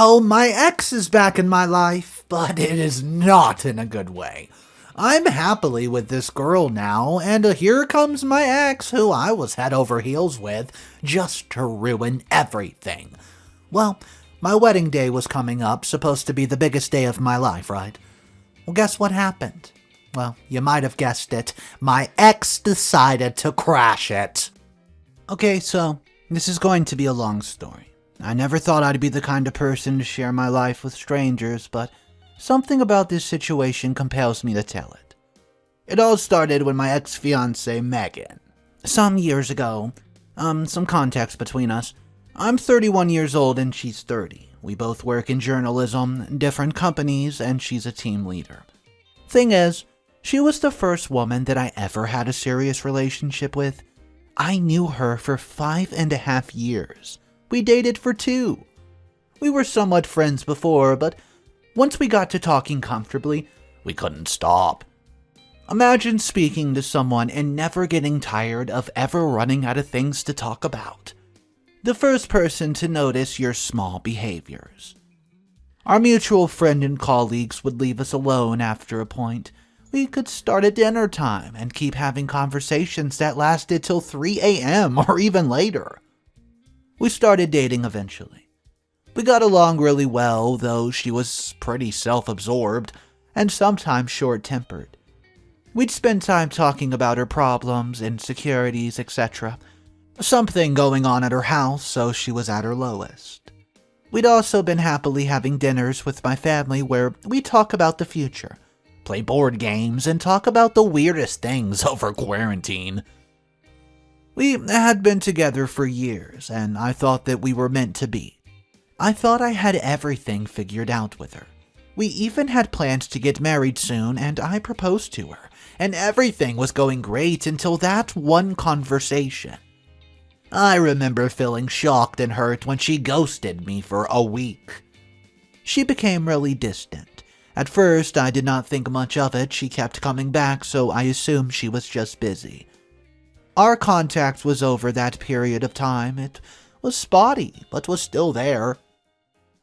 Well, my ex is back in my life, but it is not in a good way. I'm happily with this girl now, and here comes my ex, who I was head over heels with, just to ruin everything. Well, my wedding day was coming up, supposed to be the biggest day of my life, right? Well, guess what happened? Well, you might have guessed it. My ex decided to crash it. Okay, so this is going to be a long story. I never thought I'd be the kind of person to share my life with strangers, but something about this situation compels me to tell it. It all started when my ex-fiancee, Megan. Some years ago, some context between us. I'm 31 years old and she's 30. We both work in journalism, different companies, and she's a team leader. Thing is, she was the first woman that I ever had a serious relationship with. I knew her for 5.5 years. We dated for 2. We were somewhat friends before, but once we got to talking comfortably, we couldn't stop. Imagine speaking to someone and never getting tired of ever running out of things to talk about. The first person to notice your small behaviors. Our mutual friend and colleagues would leave us alone after a point. We could start at dinner time and keep having conversations that lasted till 3 a.m. or even later. We started dating eventually. We got along really well, though she was pretty self-absorbed and sometimes short-tempered. We'd spend time talking about her problems, insecurities, etc. Something going on at her house, so she was at her lowest. We'd also been happily having dinners with my family where we talk about the future, play board games, and talk about the weirdest things over quarantine. We had been together for years, and I thought that we were meant to be. I thought I had everything figured out with her. We even had plans to get married soon, and I proposed to her, and everything was going great until that one conversation. I remember feeling shocked and hurt when she ghosted me for a week. She became really distant. At first, I did not think much of it. She kept coming back, so I assumed she was just busy. Our contact was over that period of time. It was spotty, but was still there.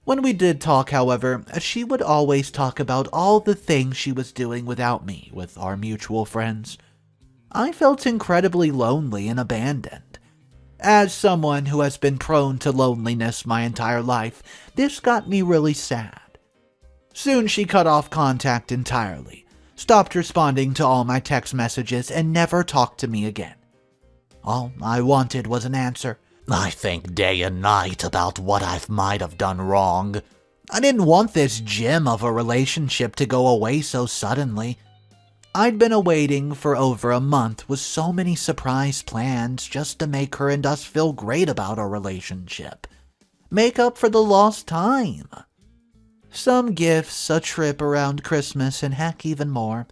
When we did talk, however, she would always talk about all the things she was doing without me with our mutual friends. I felt incredibly lonely and abandoned. As someone who has been prone to loneliness my entire life, this got me really sad. Soon she cut off contact entirely, stopped responding to all my text messages, and never talked to me again. All I wanted was an answer. I think day and night about what I might have done wrong. I didn't want this gem of a relationship to go away so suddenly. I'd been awaiting for over a month with so many surprise plans just to make her and us feel great about our relationship. Make up for the lost time. Some gifts, a trip around Christmas, and heck, even more.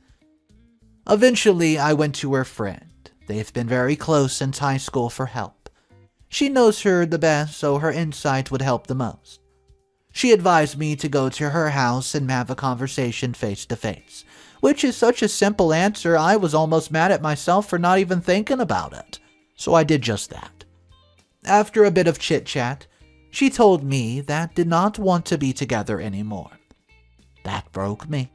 Eventually, I went to her friend. They've been very close since high school for help. She knows her the best, so her insight would help the most. She advised me to go to her house and have a conversation face to face, which is such a simple answer I was almost mad at myself for not even thinking about it. So I did just that. After a bit of chit-chat, she told me that did not want to be together anymore. That broke me.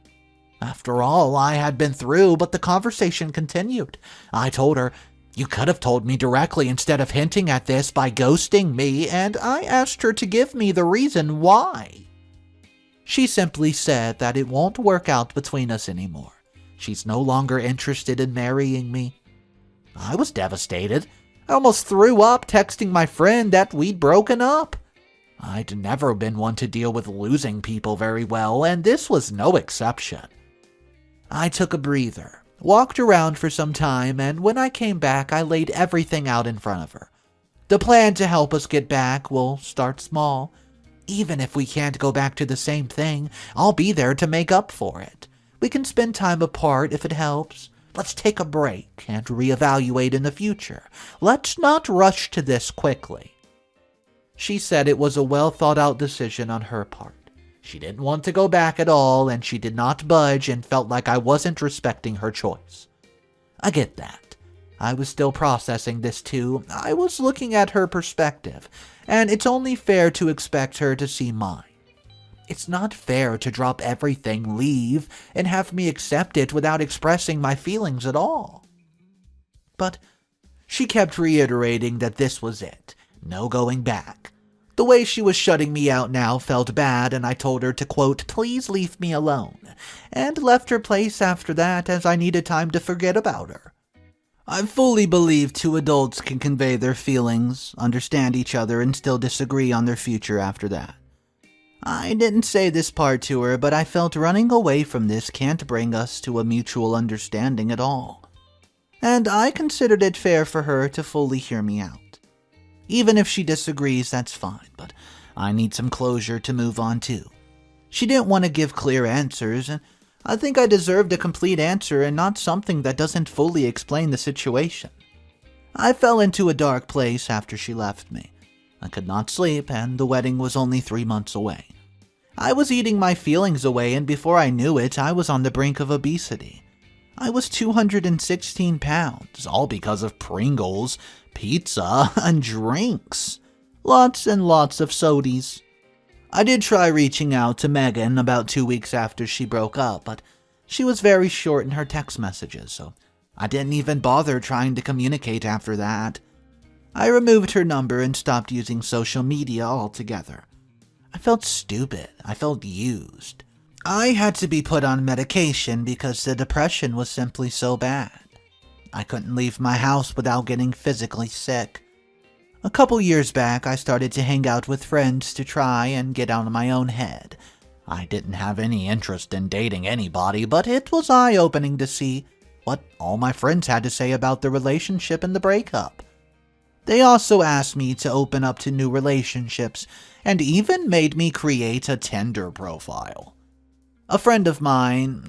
After all I had been through, but the conversation continued. I told her, "You could have told me directly instead of hinting at this by ghosting me," and I asked her to give me the reason why. She simply said that it won't work out between us anymore. She's no longer interested in marrying me. I was devastated. I almost threw up texting my friend that we'd broken up. I'd never been one to deal with losing people very well, and this was no exception. I took a breather, walked around for some time, and when I came back, I laid everything out in front of her. The plan to help us get back will start small. Even if we can't go back to the same thing, I'll be there to make up for it. We can spend time apart if it helps. Let's take a break and reevaluate in the future. Let's not rush to this quickly. She said it was a well-thought-out decision on her part. She didn't want to go back at all, and she did not budge and felt like I wasn't respecting her choice. I get that. I was still processing this too. I was looking at her perspective, and it's only fair to expect her to see mine. It's not fair to drop everything, leave, and have me accept it without expressing my feelings at all. But she kept reiterating that this was it, no going back. The way she was shutting me out now felt bad, and I told her to, quote, please leave me alone, and left her place after that as I needed time to forget about her. I fully believe two adults can convey their feelings, understand each other, and still disagree on their future after that. I didn't say this part to her, but I felt running away from this can't bring us to a mutual understanding at all. And I considered it fair for her to fully hear me out. Even if she disagrees, that's fine, but I need some closure to move on too. She didn't want to give clear answers, and I think I deserved a complete answer and not something that doesn't fully explain the situation. I fell into a dark place after she left me. I could not sleep, and the wedding was only 3 months away. I was eating my feelings away, and before I knew it, I was on the brink of obesity. I was 216 pounds, all because of Pringles, pizza, and drinks. Lots and lots of sodies. I did try reaching out to Megan about 2 weeks after she broke up, but she was very short in her text messages, so I didn't even bother trying to communicate after that. I removed her number and stopped using social media altogether. I felt stupid. I felt used. I had to be put on medication because the depression was simply so bad. I couldn't leave my house without getting physically sick. A couple years back, I started to hang out with friends to try and get out of my own head. I didn't have any interest in dating anybody, but it was eye-opening to see what all my friends had to say about the relationship and the breakup. They also asked me to open up to new relationships and even made me create a Tinder profile. A friend of mine,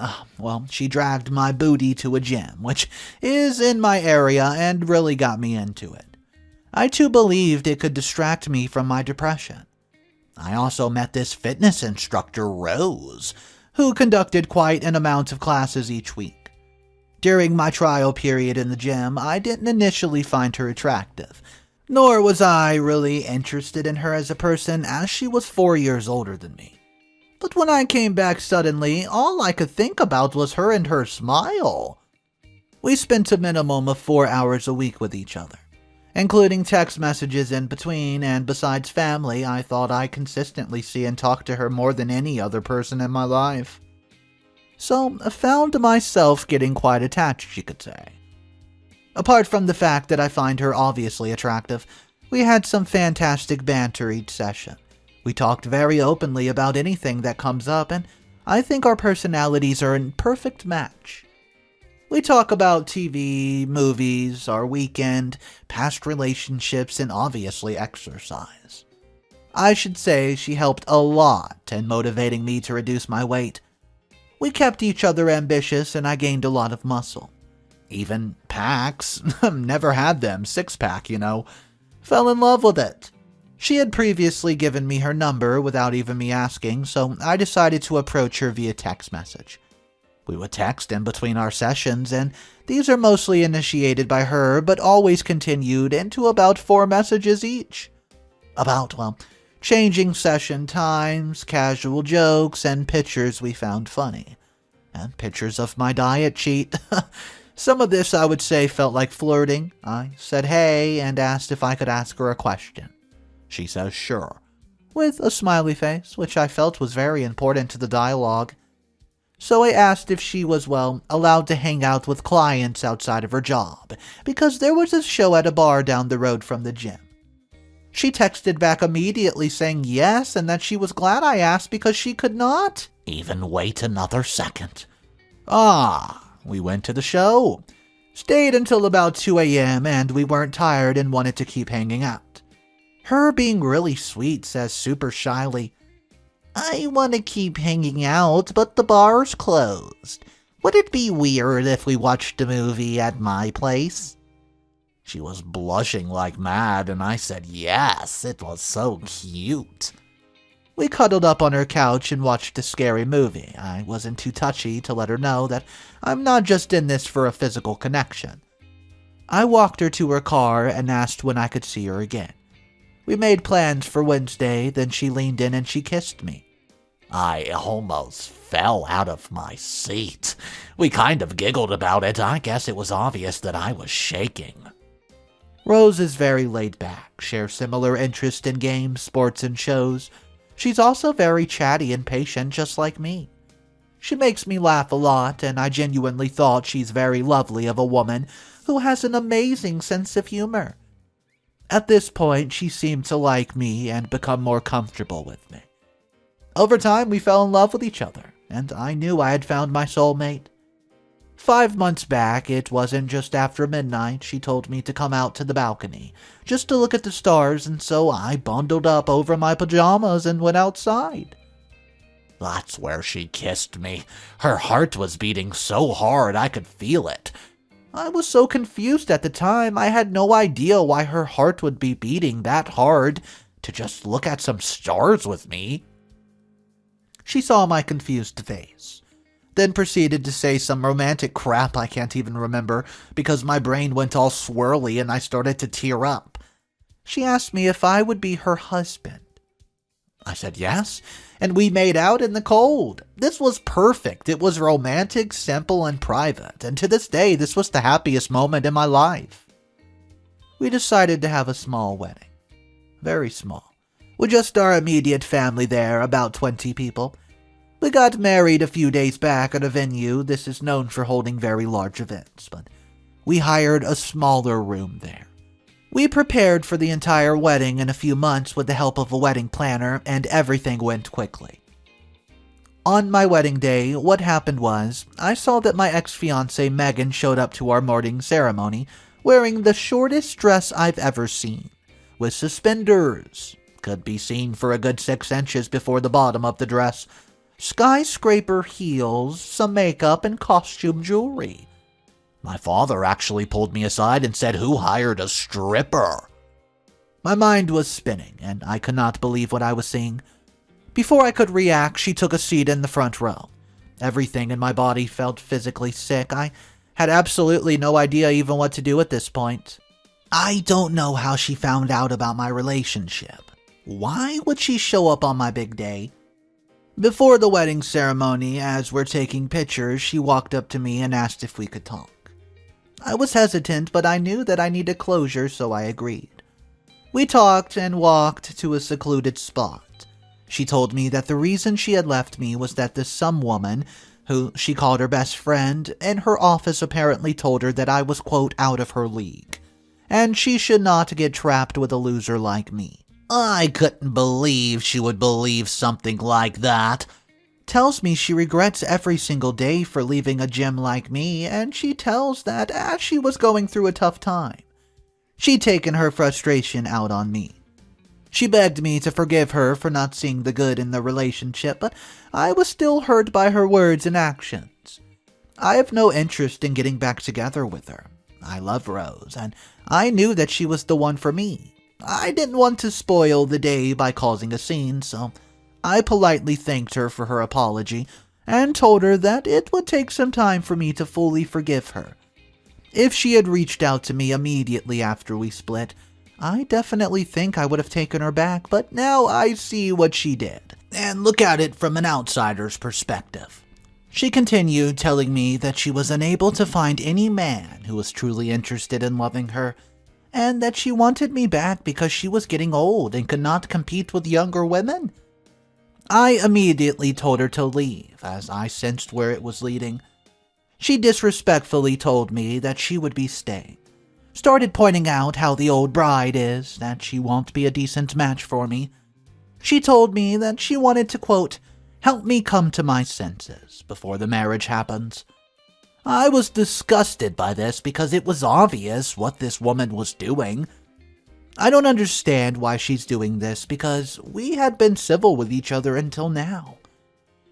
she dragged my booty to a gym, which is in my area, and really got me into it. I too believed it could distract me from my depression. I also met this fitness instructor, Rose, who conducted quite an amount of classes each week. During my trial period in the gym, I didn't initially find her attractive, nor was I really interested in her as a person, as she was 4 years older than me. But when I came back suddenly, all I could think about was her and her smile. We spent a minimum of 4 hours a week with each other, including text messages in between, and besides family, I thought I consistently see and talk to her more than any other person in my life. So I found myself getting quite attached, you could say. Apart from the fact that I find her obviously attractive, we had some fantastic banter each session. We talked very openly about anything that comes up, and I think our personalities are a perfect match. We talk about TV, movies, our weekend, past relationships, and obviously exercise. I should say she helped a lot in motivating me to reduce my weight. We kept each other ambitious, and I gained a lot of muscle. Even packs, never had them, six-pack, Fell in love with it. She had previously given me her number without even me asking, so I decided to approach her via text message. We would text in between our sessions, and these are mostly initiated by her, but always continued into about 4 messages each. About, changing session times, casual jokes, and pictures we found funny. And pictures of my diet sheet. Some of this, I would say, felt like flirting. I said hey and asked if I could ask her a question. She says sure, with a smiley face, which I felt was very important to the dialogue. So I asked if she was, allowed to hang out with clients outside of her job, because there was a show at a bar down the road from the gym. She texted back immediately saying yes, and that she was glad I asked because she could not even wait another second. We went to the show. Stayed until about 2 a.m., and we weren't tired and wanted to keep hanging out. Her, being really sweet, says super shyly, I want to keep hanging out, but the bar's closed. Would it be weird if we watched a movie at my place? She was blushing like mad, and I said yes, it was so cute. We cuddled up on her couch and watched a scary movie. I wasn't too touchy to let her know that I'm not just in this for a physical connection. I walked her to her car and asked when I could see her again. We made plans for Wednesday, then she leaned in and she kissed me. I almost fell out of my seat. We kind of giggled about it. I guess it was obvious that I was shaking. Rose is very laid back, shares similar interest in games, sports, and shows. She's also very chatty and patient, just like me. She makes me laugh a lot, and I genuinely thought she's very lovely of a woman who has an amazing sense of humor. At this point, she seemed to like me and become more comfortable with me. Over time, we fell in love with each other, and I knew I had found my soulmate. 5 months back, it wasn't just after midnight, she told me to come out to the balcony, just to look at the stars, and so I bundled up over my pajamas and went outside. That's where she kissed me. Her heart was beating so hard I could feel it. I was so confused at the time, I had no idea why her heart would be beating that hard to just look at some stars with me. She saw my confused face, then proceeded to say some romantic crap I can't even remember because my brain went all swirly and I started to tear up. She asked me if I would be her husband. I said yes, and we made out in the cold. This was perfect. It was romantic, simple, and private, and to this day, this was the happiest moment in my life. We decided to have a small wedding. Very small. With just our immediate family there, about 20 people. We got married a few days back at a venue. This is known for holding very large events, but we hired a smaller room there. We prepared for the entire wedding in a few months with the help of a wedding planner, and everything went quickly. On my wedding day, what happened was, I saw that my ex-fiancee Megan showed up to our morning ceremony wearing the shortest dress I've ever seen, with suspenders. Could be seen for a good 6 inches before the bottom of the dress, skyscraper heels, some makeup, and costume jewelry. My father actually pulled me aside and said, "Who hired a stripper?" My mind was spinning, and I could not believe what I was seeing. Before I could react, she took a seat in the front row. Everything in my body felt physically sick. I had absolutely no idea even what to do at this point. I don't know how she found out about my relationship. Why would she show up on my big day? Before the wedding ceremony, as we're taking pictures, she walked up to me and asked if we could talk. I was hesitant, but I knew that I needed closure, so I agreed. We talked and walked to a secluded spot. She told me that the reason she had left me was that this some woman, who she called her best friend, in her office apparently told her that I was, quote, out of her league, and she should not get trapped with a loser like me. I couldn't believe she would believe something like that. Tells me she regrets every single day for leaving a gem like me, and she tells that as she was going through a tough time, she'd taken her frustration out on me. She begged me to forgive her for not seeing the good in the relationship, but I was still hurt by her words and actions. I have no interest in getting back together with her. I love Rose, and I knew that she was the one for me. I didn't want to spoil the day by causing a scene, so I politely thanked her for her apology and told her that it would take some time for me to fully forgive her. If she had reached out to me immediately after we split, I definitely think I would have taken her back, but now I see what she did, and look at it from an outsider's perspective. She continued telling me that she was unable to find any man who was truly interested in loving her, and that she wanted me back because she was getting old and could not compete with younger women. I immediately told her to leave, as I sensed where it was leading. She disrespectfully told me that she would be staying. Started pointing out how the old bride is, that she won't be a decent match for me. She told me that she wanted to, quote, help me come to my senses before the marriage happens. I was disgusted by this because it was obvious what this woman was doing. I don't understand why she's doing this because we had been civil with each other until now.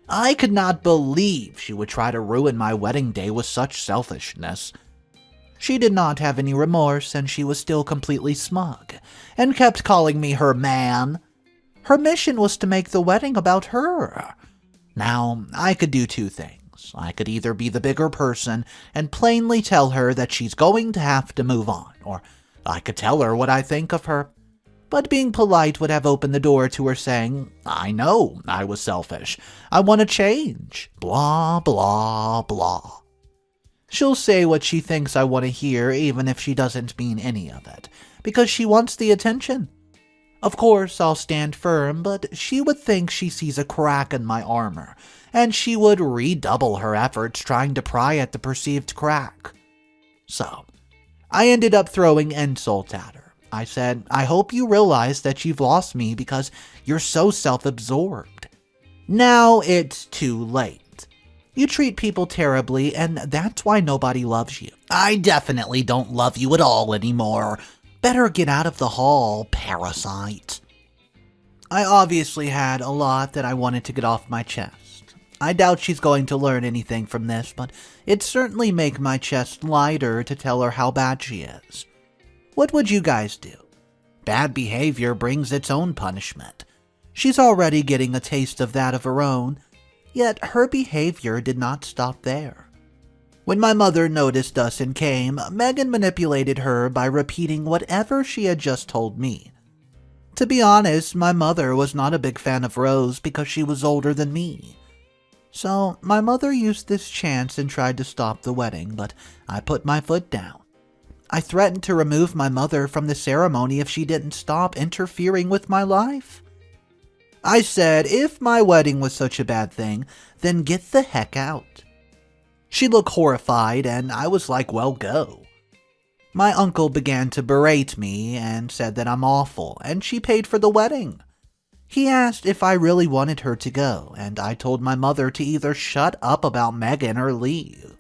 I could not believe she would try to ruin my wedding day with such selfishness. She did not have any remorse, and she was still completely smug, and kept calling me her man. Her mission was to make the wedding about her. Now, I could do 2 things. I could either be the bigger person and plainly tell her that she's going to have to move on, or I could tell her what I think of her. But being polite would have opened the door to her saying, "I know I was selfish. I want to change. Blah, blah, blah." She'll say what she thinks I want to hear, even if she doesn't mean any of it, because she wants the attention. Of course, I'll stand firm, but she would think she sees a crack in my armor, and she would redouble her efforts trying to pry at the perceived crack. So, I ended up throwing insult at her. I said, "I hope you realize that you've lost me because you're so self-absorbed. Now it's too late. You treat people terribly, and that's why nobody loves you. I definitely don't love you at all anymore. Better get out of the hall, parasite." I obviously had a lot that I wanted to get off my chest. I doubt she's going to learn anything from this, but it'd certainly make my chest lighter to tell her how bad she is. What would you guys do? Bad behavior brings its own punishment. She's already getting a taste of that of her own, yet her behavior did not stop there. When my mother noticed us and came, Megan manipulated her by repeating whatever she had just told me. To be honest, my mother was not a big fan of Rose because she was older than me. So my mother used this chance and tried to stop the wedding, but I put my foot down. I threatened to remove my mother from the ceremony if she didn't stop interfering with my life. I said if my wedding was such a bad thing, then get the heck out. She looked horrified, and I was like, well, go. My uncle began to berate me and said that I'm awful, and she paid for the wedding. He asked if I really wanted her to go, and I told my mother to either shut up about Megan or leave.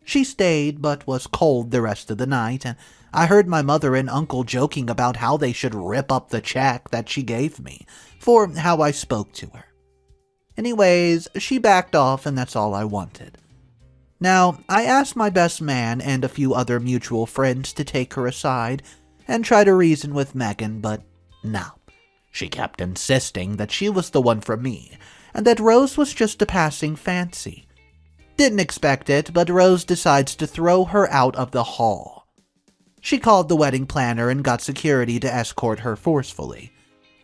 She stayed, but was cold the rest of the night, and I heard my mother and uncle joking about how they should rip up the check that she gave me for how I spoke to her. Anyways, she backed off, and that's all I wanted. Now, I asked my best man and a few other mutual friends to take her aside and try to reason with Megan, but no. She kept insisting that she was the one for me, and that Rose was just a passing fancy. Didn't expect it, but Rose decides to throw her out of the hall. She called the wedding planner and got security to escort her forcefully.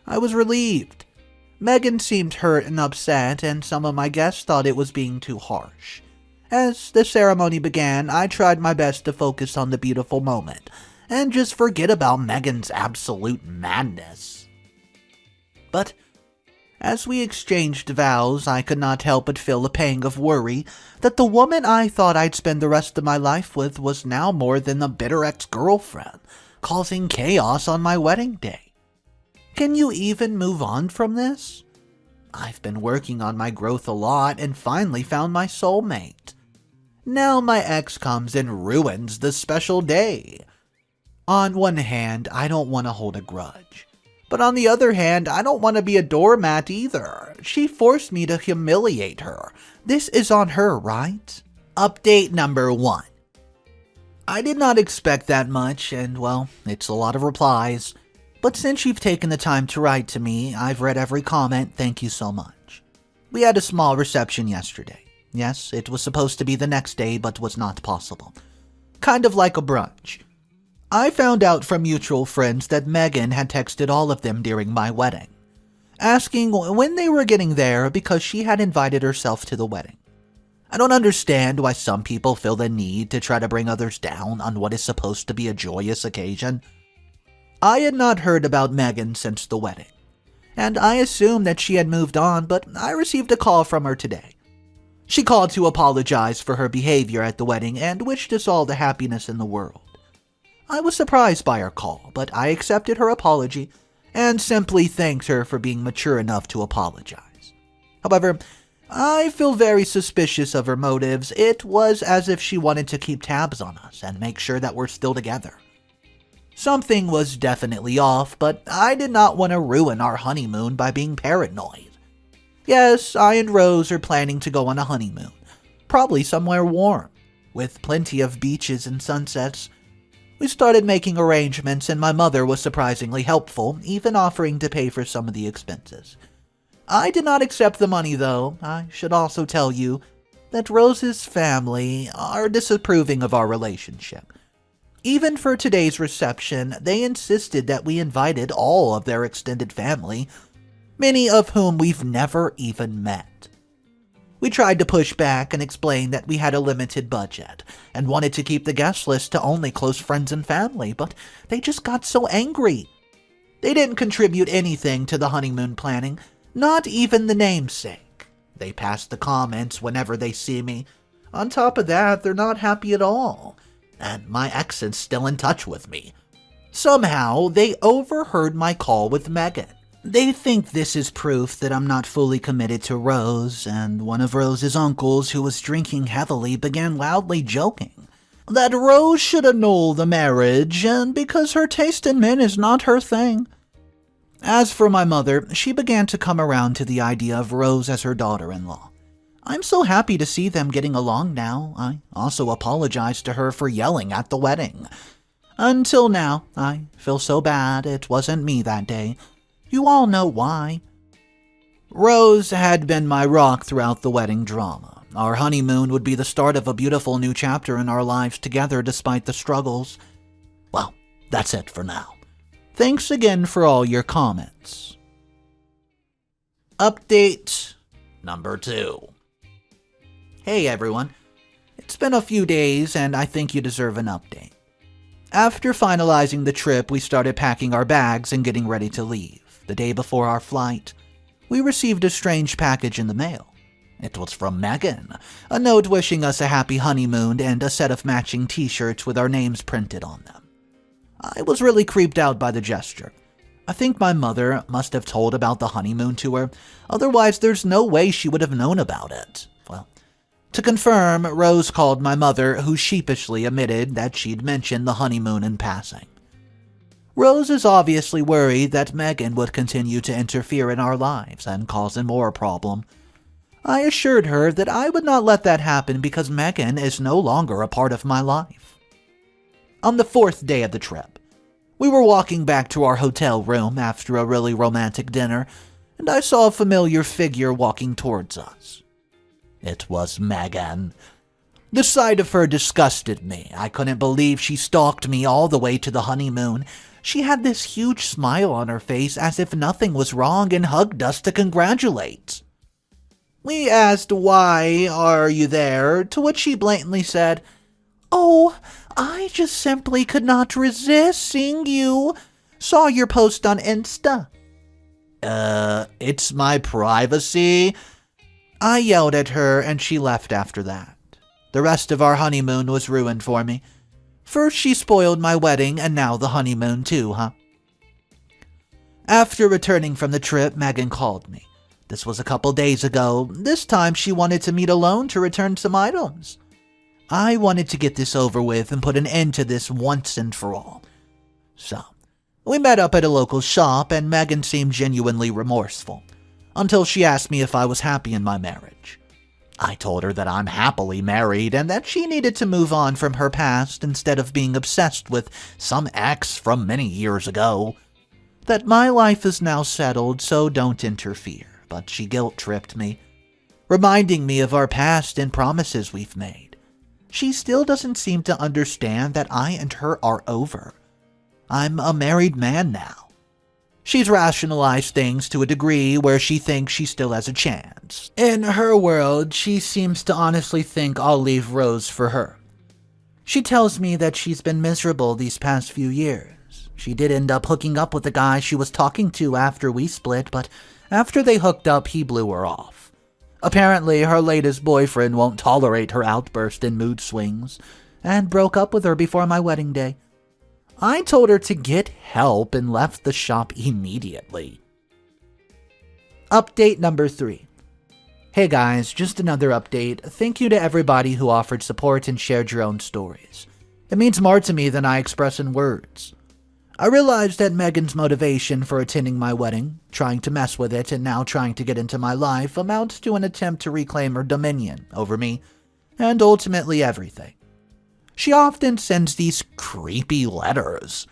I was relieved. Megan seemed hurt and upset, and some of my guests thought it was being too harsh. As the ceremony began, I tried my best to focus on the beautiful moment and just forget about Megan's absolute madness. But as we exchanged vows, I could not help but feel a pang of worry that the woman I thought I'd spend the rest of my life with was now more than a bitter ex-girlfriend, causing chaos on my wedding day. Can you even move on from this? I've been working on my growth a lot and finally found my soulmate. Now my ex comes and ruins the special day. On one hand, I don't want to hold a grudge. But on the other hand, I don't want to be a doormat either. She forced me to humiliate her. This is on her, right? Update number 1. I did not expect that much, and well, it's a lot of replies. But since you've taken the time to write to me, I've read every comment, thank you so much. We had a small reception yesterday. Yes, it was supposed to be the next day, but was not possible. Kind of like a brunch. I found out from mutual friends that Megan had texted all of them during my wedding, asking when they were getting there because she had invited herself to the wedding. I don't understand why some people feel the need to try to bring others down on what is supposed to be a joyous occasion. I had not heard about Megan since the wedding, and I assumed that she had moved on, but I received a call from her today. She called to apologize for her behavior at the wedding and wished us all the happiness in the world. I was surprised by her call, but I accepted her apology and simply thanked her for being mature enough to apologize. However, I feel very suspicious of her motives. It was as if she wanted to keep tabs on us and make sure that we're still together. Something was definitely off, but I did not want to ruin our honeymoon by being paranoid. Yes, I and Rose are planning to go on a honeymoon, probably somewhere warm, with plenty of beaches and sunsets. We started making arrangements, and my mother was surprisingly helpful, even offering to pay for some of the expenses. I did not accept the money, though. I should also tell you that Rose's family are disapproving of our relationship. Even for today's reception, they insisted that we invited all of their extended family, many of whom we've never even met. We tried to push back and explain that we had a limited budget and wanted to keep the guest list to only close friends and family, but they just got so angry. They didn't contribute anything to the honeymoon planning, not even the namesake. They pass the comments whenever they see me. On top of that, they're not happy at all, and my ex is still in touch with me. Somehow, they overheard my call with Megan. They think this is proof that I'm not fully committed to Rose, and one of Rose's uncles, who was drinking heavily, began loudly joking that Rose should annul the marriage, and because her taste in men is not her thing. As for my mother, she began to come around to the idea of Rose as her daughter-in-law. I'm so happy to see them getting along now. I also apologized to her for yelling at the wedding. Until now, I feel so bad it wasn't me that day. You all know why. Rose had been my rock throughout the wedding drama. Our honeymoon would be the start of a beautiful new chapter in our lives together despite the struggles. Well, that's it for now. Thanks again for all your comments. Update number 2. Hey everyone. It's been a few days and I think you deserve an update. After finalizing the trip, we started packing our bags and getting ready to leave. The day before our flight, we received a strange package in the mail. It was from Megan, a note wishing us a happy honeymoon and a set of matching t-shirts with our names printed on them. I was really creeped out by the gesture. I think my mother must have told about the honeymoon to her, otherwise there's no way she would have known about it. Well, to confirm, Rose called my mother, who sheepishly admitted that she'd mentioned the honeymoon in passing. Rose is obviously worried that Megan would continue to interfere in our lives and cause a more problem. I assured her that I would not let that happen because Megan is no longer a part of my life. On the 4th day of the trip, we were walking back to our hotel room after a really romantic dinner, and I saw a familiar figure walking towards us. It was Megan. The sight of her disgusted me. I couldn't believe she stalked me all the way to the honeymoon. She had this huge smile on her face as if nothing was wrong and hugged us to congratulate. We asked, "Why are you there?" To which she blatantly said, "Oh, I just simply could not resist seeing you. Saw your post on Insta." It's my privacy." I yelled at her and she left after that. The rest of our honeymoon was ruined for me. First she spoiled my wedding and now the honeymoon too, huh? After returning from the trip, Megan called me. This was a couple days ago. This time she wanted to meet alone to return some items. I wanted to get this over with and put an end to this once and for all. So, we met up at a local shop and Megan seemed genuinely remorseful, until she asked me if I was happy in my marriage. I told her that I'm happily married and that she needed to move on from her past instead of being obsessed with some ex from many years ago. That my life is now settled, so don't interfere. But she guilt-tripped me, reminding me of our past and promises we've made. She still doesn't seem to understand that I and her are over. I'm a married man now. She's rationalized things to a degree where she thinks she still has a chance. In her world, she seems to honestly think I'll leave Rose for her. She tells me that she's been miserable these past few years. She did end up hooking up with the guy she was talking to after we split, but after they hooked up, he blew her off. Apparently, her latest boyfriend won't tolerate her outburst and mood swings, and broke up with her before my wedding day. I told her to get help and left the shop immediately. Update number 3. Hey guys, just another update. Thank you to everybody who offered support and shared your own stories. It means more to me than I express in words. I realized that Megan's motivation for attending my wedding, trying to mess with it and now trying to get into my life, amounts to an attempt to reclaim her dominion over me, and ultimately everything. She often sends these creepy letters.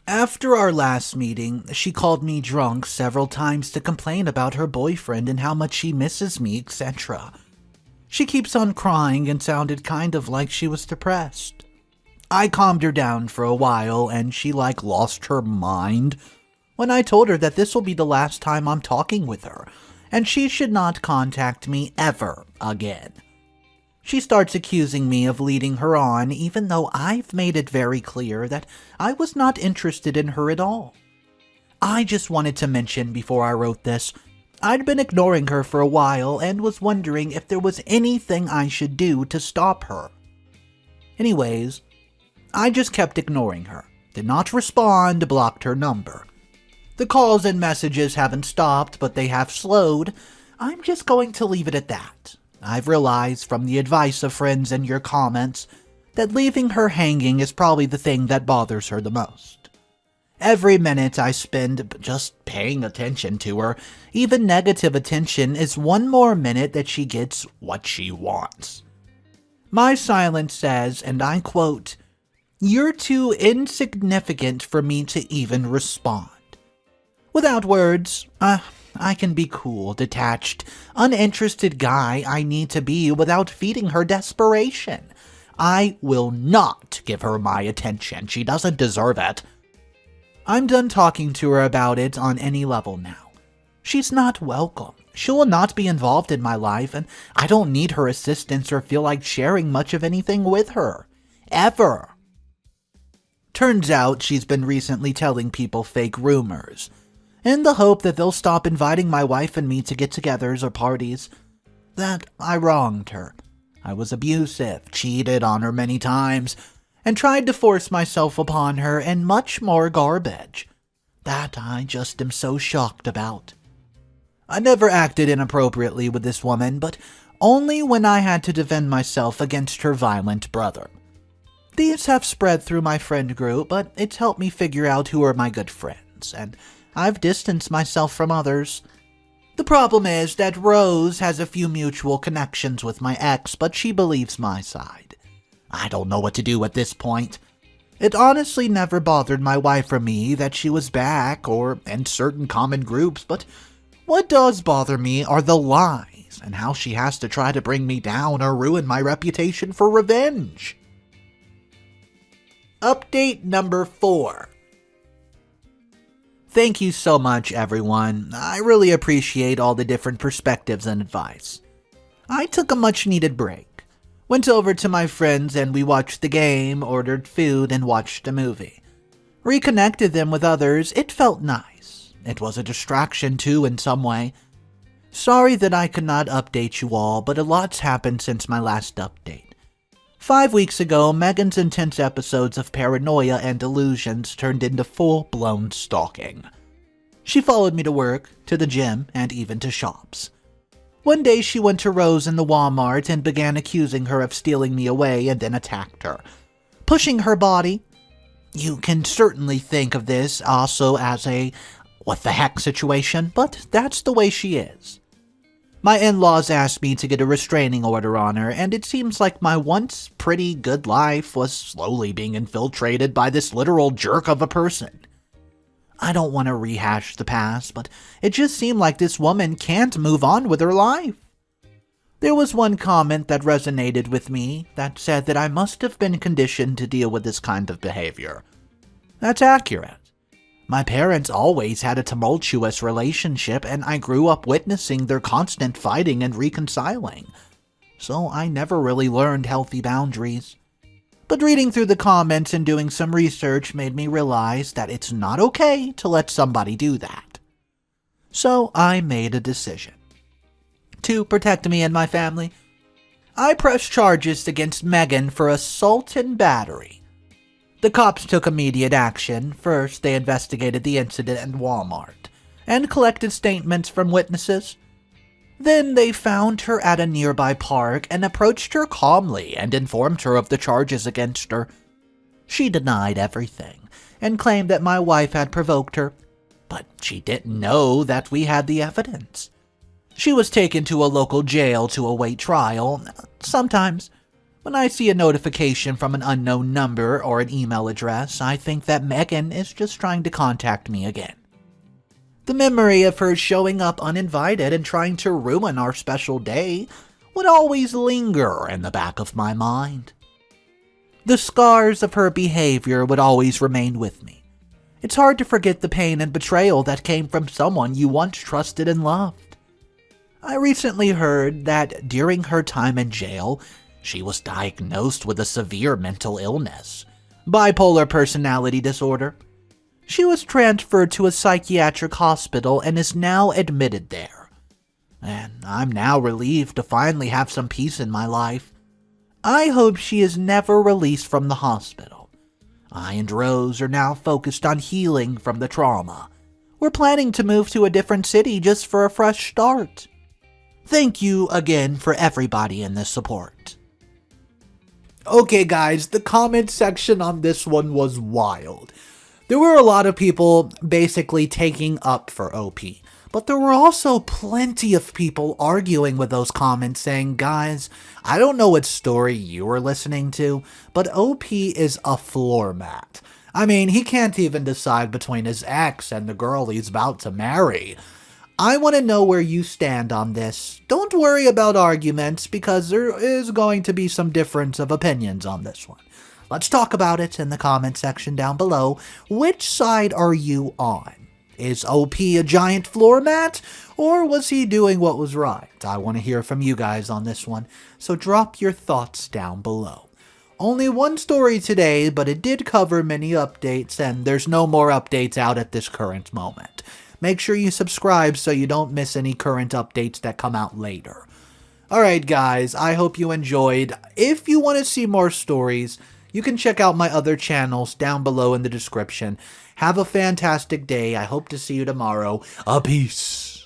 After our last meeting, she called me drunk several times to complain about her boyfriend and how much she misses me, etc. She keeps on crying and sounded kind of like she was depressed. I calmed her down for a while, and she lost her mind when I told her that this will be the last time I'm talking with her, and she should not contact me ever again. She starts accusing me of leading her on, even though I've made it very clear that I was not interested in her at all. I just wanted to mention before I wrote this, I'd been ignoring her for a while and was wondering if there was anything I should do to stop her. Anyways, I just kept ignoring her, did not respond, blocked her number. The calls and messages haven't stopped, but they have slowed. I'm just going to leave it at that. I've realized from the advice of friends and your comments that leaving her hanging is probably the thing that bothers her the most. Every minute I spend just paying attention to her, even negative attention, is one more minute that she gets what she wants. My silence says, and I quote, "You're too insignificant for me to even respond." Without words, I can be cool, detached, uninterested guy I need to be without feeding her desperation. I will not give her my attention. She doesn't deserve it. I'm done talking to her about it on any level now. She's not welcome. She will not be involved in my life, and I don't need her assistance or feel like sharing much of anything with her. Ever. Turns out she's been recently telling people fake rumors, in the hope that they'll stop inviting my wife and me to get-togethers or parties. That I wronged her. I was abusive, cheated on her many times, and tried to force myself upon her, and much more garbage. That I just am so shocked about. I never acted inappropriately with this woman, but only when I had to defend myself against her violent brother. These have spread through my friend group, but it's helped me figure out who are my good friends, and I've distanced myself from others. The problem is that Rose has a few mutual connections with my ex, but she believes my side. I don't know what to do at this point. It honestly never bothered my wife or me that she was back or in certain common groups, but what does bother me are the lies and how she has to try to bring me down or ruin my reputation for revenge. Update number 4. Thank you so much, everyone. I really appreciate all the different perspectives and advice. I took a much-needed break. Went over to my friends and we watched the game, ordered food, and watched a movie. Reconnected them with others. It felt nice. It was a distraction too in some way. Sorry that I could not update you all, but a lot's happened since my last update. 5 weeks ago, Megan's intense episodes of paranoia and delusions turned into full-blown stalking. She followed me to work, to the gym, and even to shops. One day she went to Rose in the Walmart and began accusing her of stealing me away and then attacked her, pushing her body. You can certainly think of this also as a what the heck situation, but that's the way she is. My in-laws asked me to get a restraining order on her, and it seems like my once pretty good life was slowly being infiltrated by this literal jerk of a person. I don't want to rehash the past, but it just seemed like this woman can't move on with her life. There was one comment that resonated with me that said that I must have been conditioned to deal with this kind of behavior. That's accurate. My parents always had a tumultuous relationship, and I grew up witnessing their constant fighting and reconciling. So I never really learned healthy boundaries. But reading through the comments and doing some research made me realize that it's not okay to let somebody do that. So I made a decision. To protect me and my family, I pressed charges against Megan for assault and battery. The cops took immediate action. First, they investigated the incident at Walmart and collected statements from witnesses. Then they found her at a nearby park and approached her calmly and informed her of the charges against her. She denied everything and claimed that my wife had provoked her, but she didn't know that we had the evidence. She was taken to a local jail to await trial. Sometimes, when I see a notification from an unknown number or an email address, I think that Megan is just trying to contact me again. The memory of her showing up uninvited and trying to ruin our special day would always linger in the back of my mind. The scars of her behavior would always remain with me. It's hard to forget the pain and betrayal that came from someone you once trusted and loved. I recently heard that during her time in jail, she was diagnosed with a severe mental illness, bipolar personality disorder. She was transferred to a psychiatric hospital and is now admitted there. And I'm now relieved to finally have some peace in my life. I hope she is never released from the hospital. I and Rose are now focused on healing from the trauma. We're planning to move to a different city just for a fresh start. Thank you again for everybody in this support. Okay guys, the comment section on this one was wild. There were a lot of people basically taking up for OP, but there were also plenty of people arguing with those comments saying, guys, I don't know what story you were listening to, but OP is a floor mat. I mean, he can't even decide between his ex and the girl he's about to marry. I want to know where you stand on this. Don't worry about arguments because there is going to be some difference of opinions on this one. Let's talk about it in the comment section down below. Which side are you on? Is OP a giant floor mat, or was he doing what was right? I want to hear from you guys on this one, so drop your thoughts down below. Only one story today, but it did cover many updates, and there's no more updates out at this current moment. Make sure you subscribe so you don't miss any current updates that come out later. Alright guys, I hope you enjoyed. If you want to see more stories, you can check out my other channels down below in the description. Have a fantastic day. I hope to see you tomorrow. Peace.